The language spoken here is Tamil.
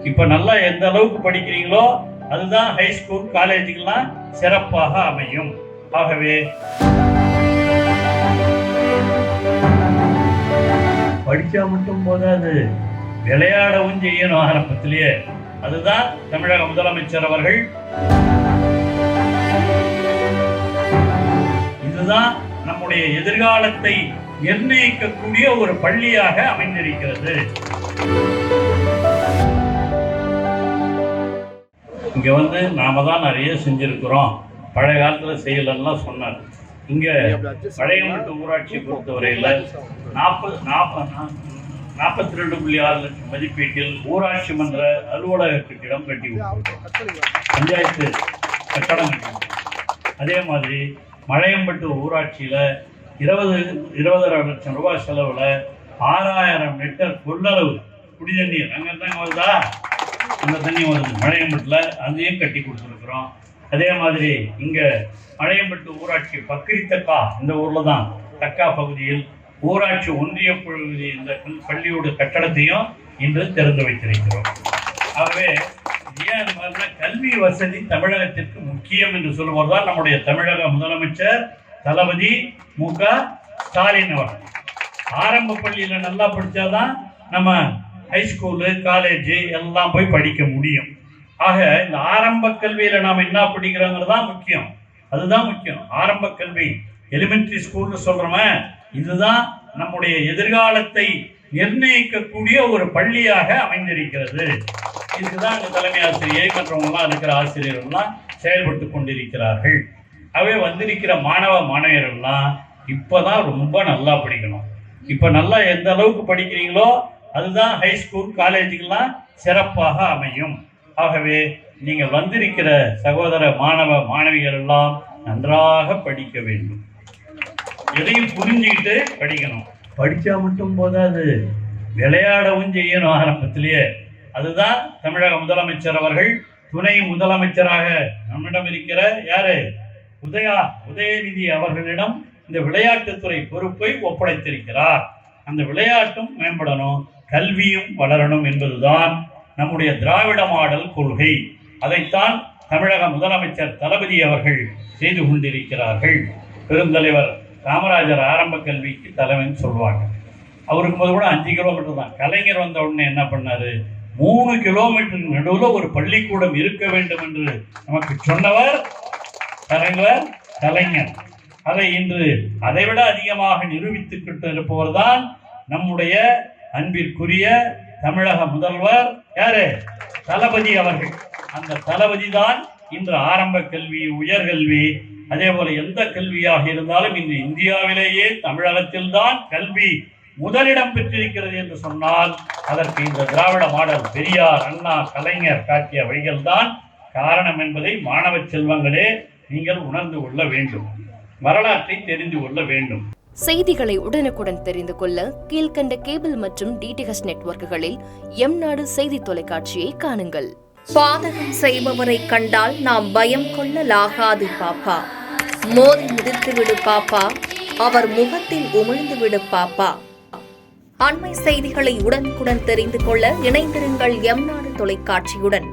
இப்ப நல்லா எந்த அளவுக்கு படிக்கிறீங்களோ அதுதான் ஹை ஸ்கூல் காலேஜுக்கெல்லாம் சிறப்பாக அமையும். ஆகவே படிச்சா மட்டும் போதாது, விளையாடவும் செய்யணும் ஆரம்பத்திலேயே. அதுதான் தமிழக முதலமைச்சர் அவர்கள், இதுதான் நம்முடைய எதிர்காலத்தை நிர்ணயிக்கக்கூடிய ஒரு பள்ளியாக அமைந்திருக்கிறது. இங்க நாம தான் நிறைய செஞ்சிருக்கிறோம், பழைய காலத்துல செய்யலன்னா சொன்னார். இங்க பழையமட்டு ஊராட்சியை பொறுத்தவரையில 42.6 லட்சம் மதிப்பீட்டில் ஊராட்சி மன்ற அலுவலக கட்டிடம் கட்டி பஞ்சாயத்து கட்டடம் கட்டி. அதே மாதிரி மழையம்பட்டு ஊராட்சியில 20.5 லட்சம் ரூபாய் செலவுல 6000 லிட்டர் கொள்ளளவு குடி தண்ணீர் அங்கதாங்க வருதா, அந்த தண்ணி வருது மழையம்பட்டுல, அதையும் கட்டி கொடுத்துருக்குறோம். அதே மாதிரி இங்க மழையம்பட்டு ஊராட்சி பக்கிரித்தக்கா, இந்த ஊர்ல தான் தக்கா பகுதியில் ஊராட்சி ஒன்றிய பகுதி இந்த பள்ளியோட கட்டடத்தையும் இன்று திறந்து வைத்திருக்கிறோம். ஆகவே ஏன் அது மாதிரினா கல்வி வசதி தமிழகத்திற்கு முக்கியம் என்று சொல்லுவதுதான் நம்முடைய தமிழக முதலமைச்சர் தளபதி மு.க. ஸ்டாலின் அவர்கள். ஆரம்ப பள்ளியில நல்லா படிச்சாதான் நம்ம ஹைஸ்கூலு காலேஜ் எல்லாம் போய் படிக்க முடியும். ஆக இந்த ஆரம்ப கல்வியில நாம் என்ன படிக்கிறோங்கிறது தான் முக்கியம், அதுதான் முக்கியம். ஆரம்ப கல்வி எலிமெண்டரி ஸ்கூல்னு சொல்றோமே, இதுதான் நம்முடைய எதிர்காலத்தை நிர்ணயிக்கக்கூடிய ஒரு பள்ளியாக அமைந்திருக்கிறது. இதுதான் இந்த தலைமை ஆசிரியை மற்றவங்களாம் இருக்கிற ஆசிரியர்கள்லாம் செயல்பட்டு கொண்டிருக்கிறார்கள். அவை வந்திருக்கிற மாணவ மாணவியர்கள்லாம் இப்பதான் ரொம்ப நல்லா படிக்கணும். இப்ப நல்லா எந்த அளவுக்கு படிக்கிறீங்களோ அதுதான் ஹை ஸ்கூல் காலேஜுக்கெல்லாம் சிறப்பாக அமையும். ஆகவே நீங்க வந்திருக்கிற சகோதர மாணவ மாணவிகள் எல்லாம் நன்றாக படிக்க வேண்டும், எதையும் புரிஞ்சுக்கிட்டு படிக்கணும். படிச்சா மட்டும் போதாது, விளையாடவும் செய்யணும் ஆரம்பத்திலேயே. அதுதான் தமிழக முதலமைச்சர் அவர்கள் துணை முதலமைச்சராக நம்மிடம் இருக்கிற யாரு உதயநிதி அவர்களிடம் இந்த விளையாட்டுத்துறை பொறுப்பை ஒப்படைத்திருக்கிறார். அந்த விளையாட்டும் மேம்படணும், கல்வியும் வளரணும் என்பதுதான் நம்முடைய திராவிட மாடல் கொள்கை. அதைத்தான் தமிழக முதலமைச்சர் தளபதி அவர்கள் செய்து கொண்டிருக்கிறார்கள். பெருந்தலைவர் காமராஜர் ஆரம்ப கல்விக்கு தலைவன் சொல்லுவாங்க. அவருக்கு போது கூட 5 கிலோமீட்டர் தான். கலைஞர் வந்த உடனே என்ன பண்ணாரு, 3 கிலோமீட்டர் நடுவில் ஒரு பள்ளிக்கூடம் இருக்க வேண்டும் என்று நமக்கு சொன்னவர் கலைஞர். அதை இன்று அதைவிட அதிகமாக நிரூபித்துக்கிட்டு இருப்பவர் தான் நம்முடைய அன்பிற்குரிய தமிழக முதல்வர் யாரு, தளபதி அவர்கள். அந்த தளபதி தான் இன்று ஆரம்ப கல்வி, உயர்கல்வி, அதே போல எந்த கல்வியாக இருந்தாலும் இன்று இந்தியாவிலேயே தமிழகத்தில் தான் கல்வி முதலிடம் பெற்றிருக்கிறது என்று சொன்னால் அதற்கு இந்த திராவிட மாடல், பெரியார், அண்ணா, கலைஞர் காட்டிய வழிகள் தான் காரணம் என்பதை மாணவ செல்வங்களே நீங்கள் உணர்ந்து கொள்ள வேண்டும், வரலாற்றை தெரிந்து கொள்ள வேண்டும். செய்திகளை உடனுக்குடன் தெரிந்து கொள்ள கீழ்கண்ட கேபிள் மற்றும் டிடிஹெச் நெட்வொர்க்குகளில் எம்நாடு செய்தி தொலைக்காட்சியை காணுங்கள். பாதகம் செய்பவரை கண்டால் நாம் பயம் கொள்ளலாகாது பாப்பா, மோதி மிதித்து விடு பாப்பா, அவர் முகத்தில் உமிழ்ந்து விடு பாப்பா. அண்மை செய்திகளை உடனுக்குடன் தெரிந்து கொள்ள இணைந்திருங்கள் எம்நாடு தொலைக்காட்சியுடன்.